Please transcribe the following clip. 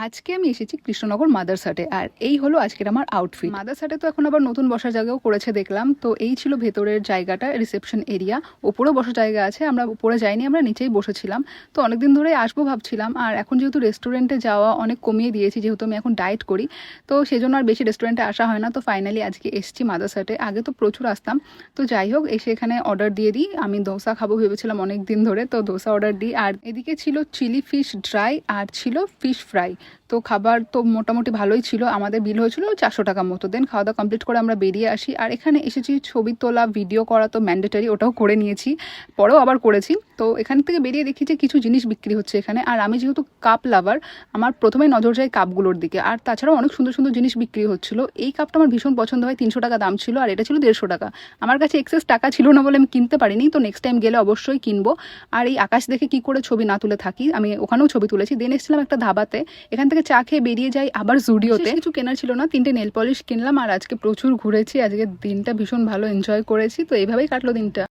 আজকে আমি এসেছি কৃষ্ণনগর মাদার্স হাটে, আর এই হলো আজকের আমার আউটফিট। মাদার্স হাটে তো এখন আবার নতুন বসার জায়গাও করেছে দেখলাম, তো এই ছিল ভেতরের জায়গাটা, রিসেপশন এরিয়া। ওপরেও বসার জায়গা আছে, আমরা উপরে যাইনি, আমরা নিচেই বসেছিলাম। তো অনেকদিন ধরে আসবো ভাবছিলাম, আর এখন যেহেতু রেস্টুরেন্টে যাওয়া অনেক কমিয়ে দিয়েছি, যেহেতু আমি এখন ডায়েট করি, তো সেজন্য আর বেশি রেস্টুরেন্টে আসা হয় না। তো ফাইনালি আজকে এসেছি মাদার্স হাটে। আগে তো প্রচুর আসতাম, তো যাই হোক এসে এখানে অর্ডার দিয়ে দিই। আমি ধোসা খাবো ভেবেছিলাম অনেক দিন ধরে, তো ধোসা অর্ডার দিই। আর এদিকে ছিল চিলি ফিশ ড্রাই আর ছিল ফিশ ফ্রাই। তো খাবার তো মোটামুটি ভালোই ছিল, আমাদের বিল হয়েছিল 400 টাকা মতো। দেন খাওয়া দাওয়া কমপ্লিট করে আমরা বেরিয়ে আসি। আর এখানে এসেছি ছবি তোলা, ভিডিও করা তো ম্যান্ডেটারি, ওটাও করে নিয়েছি, পরেও আবার করেছি। তো এখান থেকে বেরিয়ে দেখি যে কিছু জিনিস বিক্রি হচ্ছে এখানে। আর আমি যেহেতু কাপ লাভার, আমার প্রথমেই নজর যায় কাপগুলোর দিকে। আর তাছাড়াও অনেক সুন্দর সুন্দর জিনিস বিক্রি হচ্ছিল। এই কাপটা আমার ভীষণ পছন্দ হয়, 300 টাকা দাম ছিল, আর এটা ছিল 150 টাকা। আমার কাছে এক্সেস টাকা ছিল না বলে আমি কিনতে পারিনি, তো নেক্সট টাইম গেলে অবশ্যই কিনবো। আর এই আকাশ দেখে কি করে ছবি না তুলে থাকি, আমি ওখানেও ছবি তুলেছি। দেন এসেছিলাম একটা ধাবাতে, এখান থেকে চা খেয়ে বেরিয়ে যাই আবার জুডিওতে। কিছু কেনার ছিল না, 3টে নেল পলিশ কিনলাম। আর আজকে প্রচুর ঘুরেছি, আজকে দিনটা ভীষণ ভালো এনজয় করেছি। তো এইভাবেই কাটলো দিনটা।